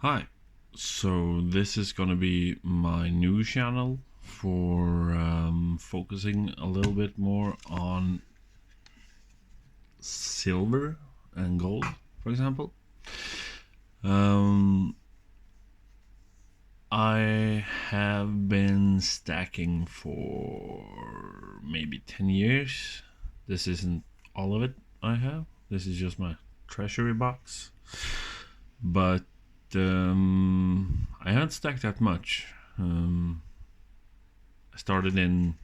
Hi, so this is gonna be my new channel for focusing a little bit more on silver and gold, for example. Um, I have been stacking for maybe 10 years. This isn't all of it I have, this is just my treasury box. But I haven't stacked that much. I started in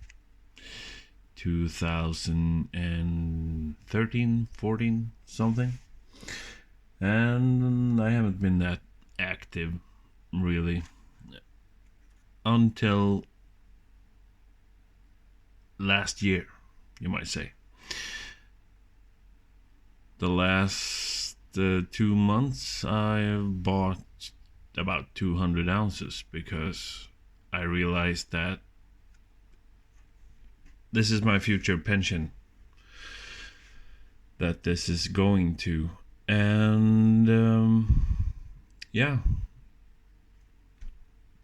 2013, 14, something. And I haven't been that active really until last year, you might say. The last 2 months, I bought about 200 ounces because I realized that this is my future pension that this is going to. And yeah,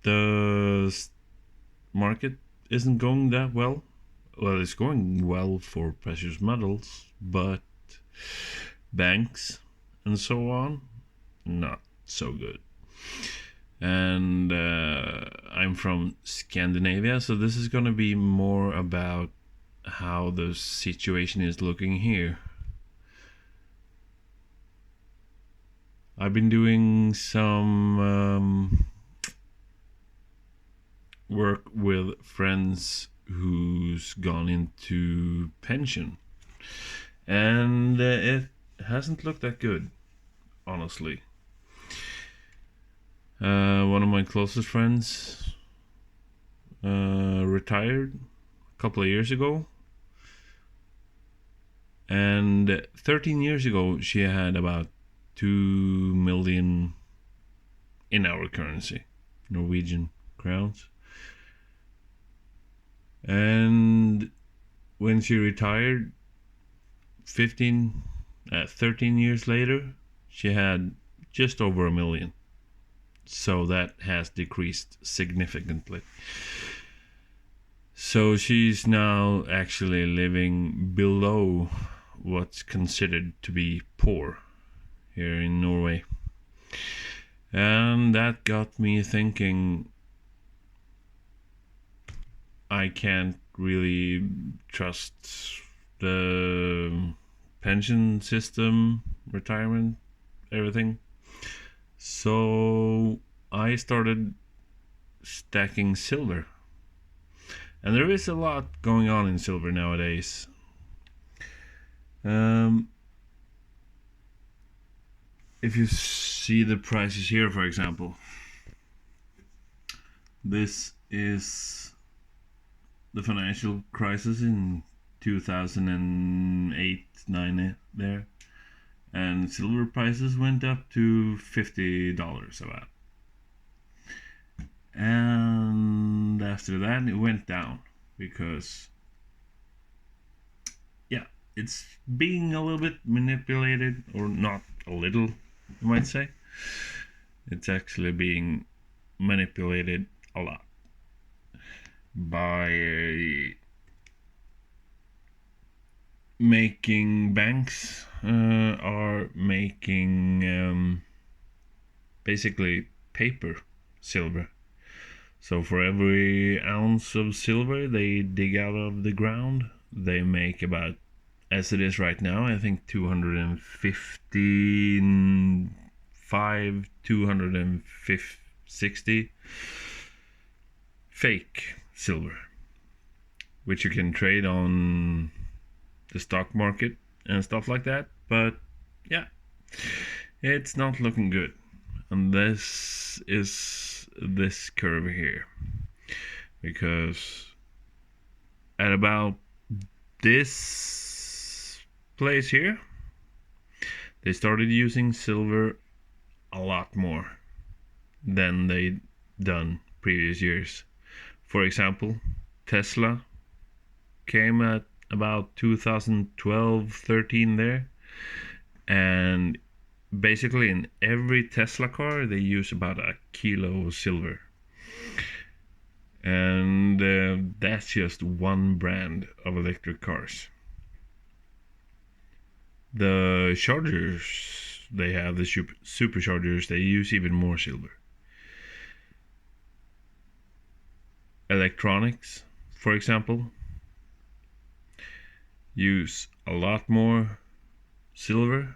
the market isn't going that well. Well, it's going well for precious metals, but banks and so on, not so good. And I'm from Scandinavia, so this is going to be more about how the situation is looking here. I've been doing some work with friends who's gone into pension, and it hasn't looked that good, honestly. One of my closest friends retired a couple of years ago, and 13 years ago she had about 2 million in our currency, Norwegian crowns. And when she retired 13 years later, she had just over 1 million. So that has decreased significantly. So she's now actually living below what's considered to be poor here in Norway. And that got me thinking, I can't really trust the pension system, retirement, everything. So I started stacking silver. And there is a lot going on in silver nowadays. If you see the prices here, for example, this is the financial crisis in 2008-9 there, and silver prices went up to $50 about. And after that it went down because, yeah, it's being a little bit manipulated, or not a little, you might say. It's actually being manipulated a lot by making banks are making basically paper silver. So for every ounce of silver they dig out of the ground, they make about, as it is right now, I think 260 fake silver, which you can trade on the stock market and stuff like that. But yeah, it's not looking good. And this is this curve here, because at about this place here they started using silver a lot more than they'd done previous years. For example, Tesla came at about 2012-13 there, and basically in every Tesla car they use about a kilo of silver, and that's just one brand of electric cars. The chargers they have, the superchargers, they use even more silver. Electronics, for example, use a lot more silver.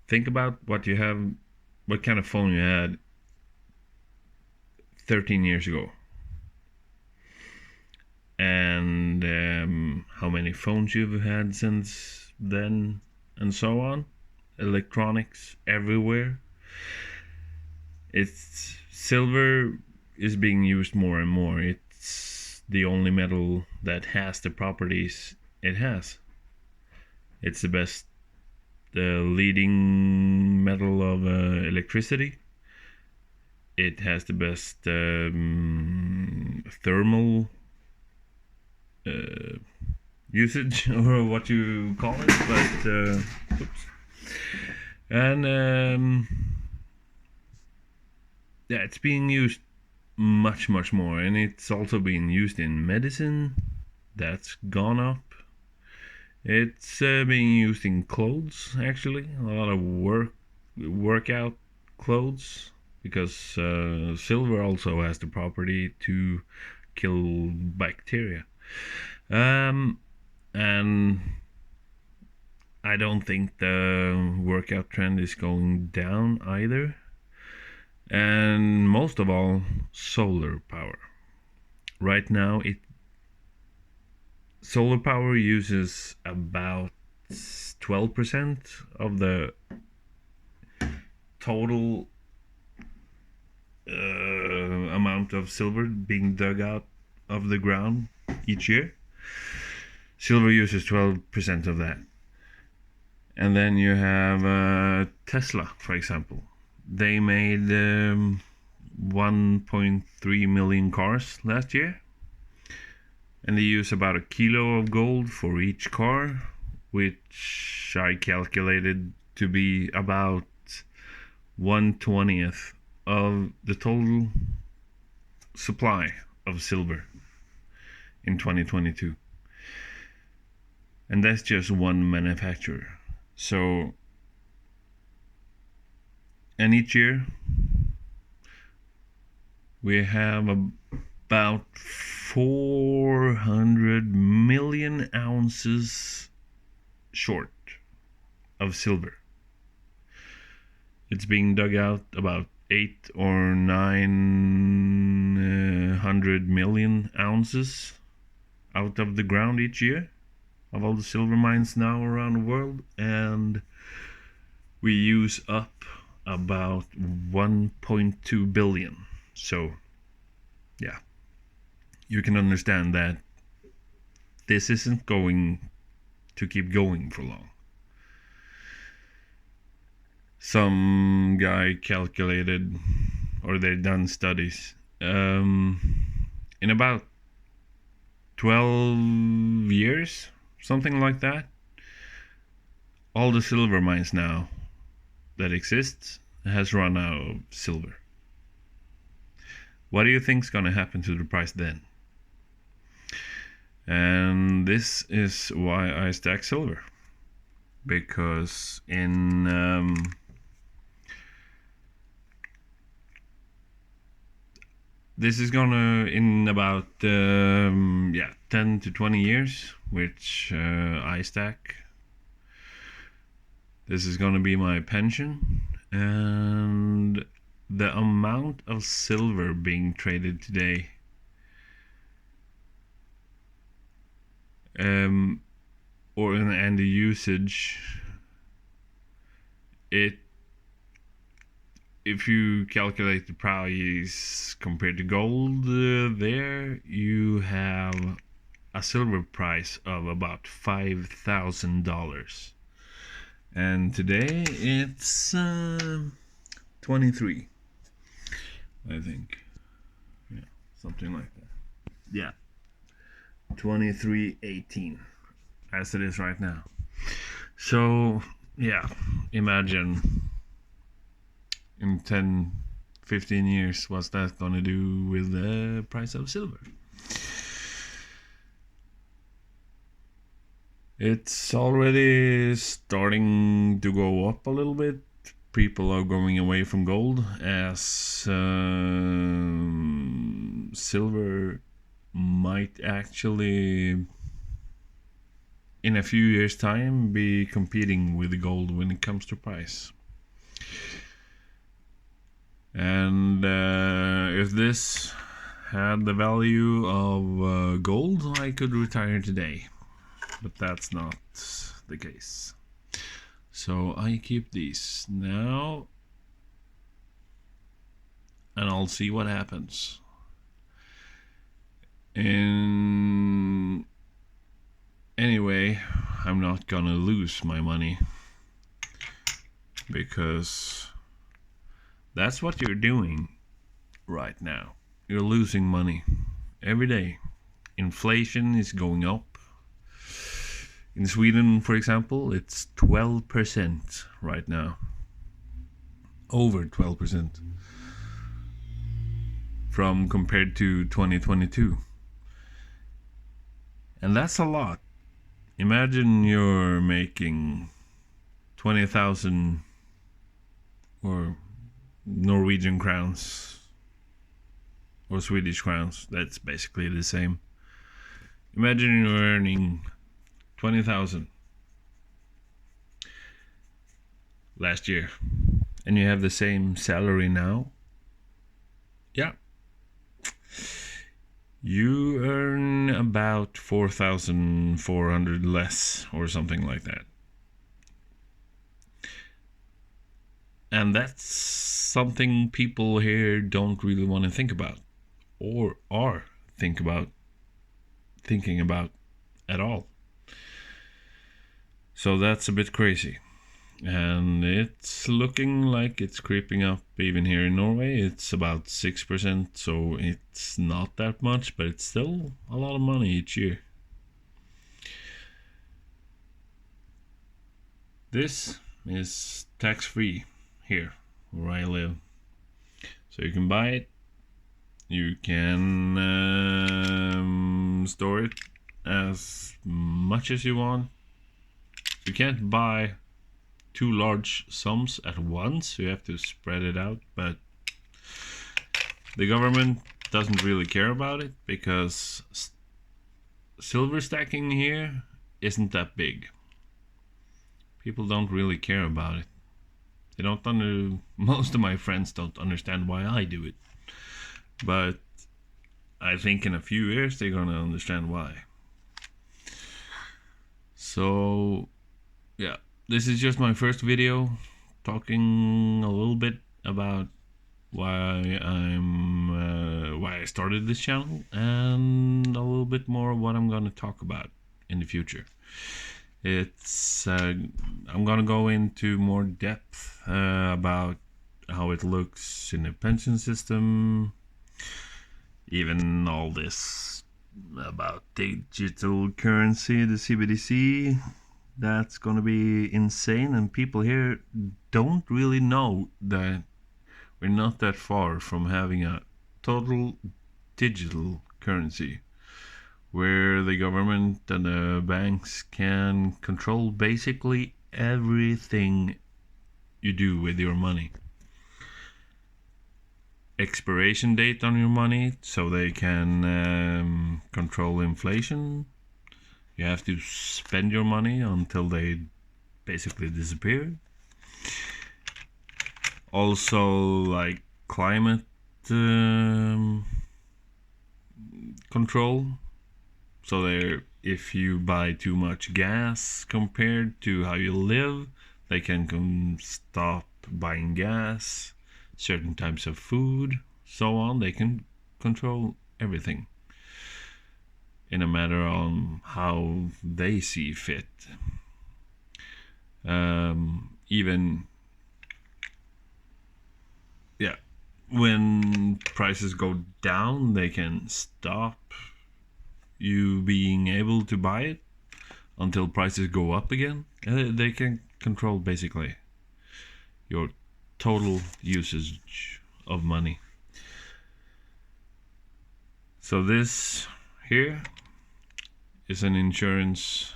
Think about what kind of phone you had 13 years ago, and how many phones you've had since then, and so on. Electronics everywhere. It's silver is being used more and more. It's the only metal that has the properties it has. It's the best, the leading metal of electricity. It has the best thermal usage, or what you call it, but oops. And yeah, it's being used much more, and it's also being used in medicine. That's gone up. It's being used in clothes, actually, a lot of workout clothes, because silver also has the property to kill bacteria. And I don't think the workout trend is going down either. And most of all, solar power. Right now, solar power uses about 12% of the total amount of silver being dug out of the ground each year. Silver uses 12% of that. And then you have Tesla, for example. They made 1.3 million cars last year, and they use about a kilo of gold for each car, which I calculated to be about 1/20th of the total supply of silver in 2022. And that's just one manufacturer. So, and each year we have about 400 million ounces short of silver. It's being dug out about 8 or 900 million ounces out of the ground each year of all the silver mines now around the world, and we use up about 1.2 billion. So yeah, you can understand that this isn't going to keep going for long. Some guy calculated, or they done studies, in about 12 years, something like that, all the silver mines now that exist has run out of silver. What do you think's gonna happen to the price then? And this is why I stack silver, because this is gonna, in about 10 to 20 years, which I stack, this is gonna be my pension. And the amount of silver being traded today, and the usage, if you calculate the price compared to gold, there you have a silver price of about $5,000, and today it's 23, I think. Yeah, something like that. Yeah, 23.18 as it is right now. So yeah, imagine in 10, 15 years, what's that gonna do with the price of silver? It's already starting to go up a little bit. People are going away from gold as silver might actually, in a few years' time, be competing with gold when it comes to price. And if this had the value of gold, I could retire today. But that's not the case. So I keep these now, and I'll see what happens. And anyway, I'm not gonna lose my money, because that's what you're doing right now. You're losing money every day. Inflation is going up. In Sweden, for example, it's 12% right now. Over 12% from compared to 2022. And that's a lot. Imagine you're making 20,000 or Norwegian crowns or Swedish crowns. That's basically the same. Imagine you're earning 20,000 last year and you have the same salary now. Yeah. You earn about 4,400 less or something like that. And that's something people here don't really want to think about, or are thinking about at all. So that's a bit crazy. And it's looking like it's creeping up even here in Norway. It's about 6%, so it's not that much, but it's still a lot of money each year. This is tax-free here where I live. So you can buy it, you can store it as much as you want. You can't buy too large sums at once, you have to spread it out, but the government doesn't really care about it because silver stacking here isn't that big. People don't really care about it. They don't most of my friends don't understand why I do it, but I think in a few years they're gonna understand why. So yeah, this is just my first video talking a little bit about why I started this channel, and a little bit more of what I'm gonna talk about in the future. It's I'm gonna go into more depth about how it looks in the pension system, even all this about digital currency, the CBDC. That's gonna be insane, and people here don't really know that we're not that far from having a total digital currency where the government and the banks can control basically everything you do with your money. Expiration date on your money, so they can control inflation. You have to spend your money until they basically disappear. Also, like climate control. So if you buy too much gas compared to how you live, they can stop buying gas, certain types of food, so on. They can control everything in a matter of how they see fit. Even when prices go down, they can stop you being able to buy it until prices go up again. They can control basically your total usage of money. So this here is an insurance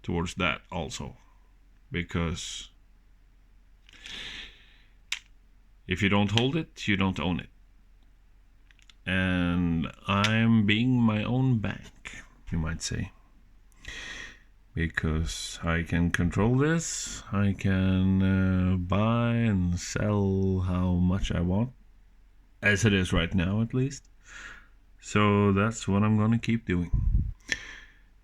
towards that also, because if you don't hold it, you don't own it. And I'm being my own bank, you might say, because I can control this. I can buy and sell how much I want, as it is right now at least. So that's what I'm gonna keep doing.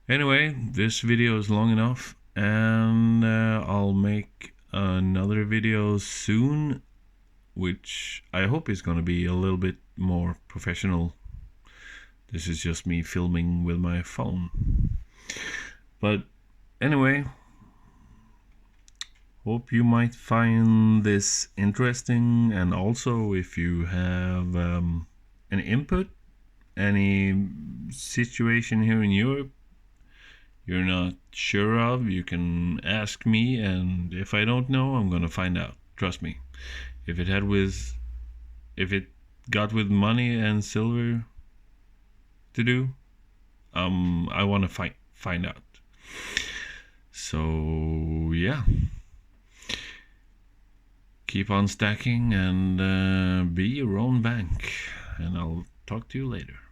Anyway, this video is long enough, and I'll make another video soon, which I hope is gonna be a little bit more professional. This is just me filming with my phone. But anyway, hope you might find this interesting, and also if you have an input, any situation here in Europe you're not sure of, you can ask me, and if I don't know, I'm gonna find out. Trust me. If it got with money and silver to do, I want to find out. So yeah, keep on stacking and be your own bank, and I'll talk to you later.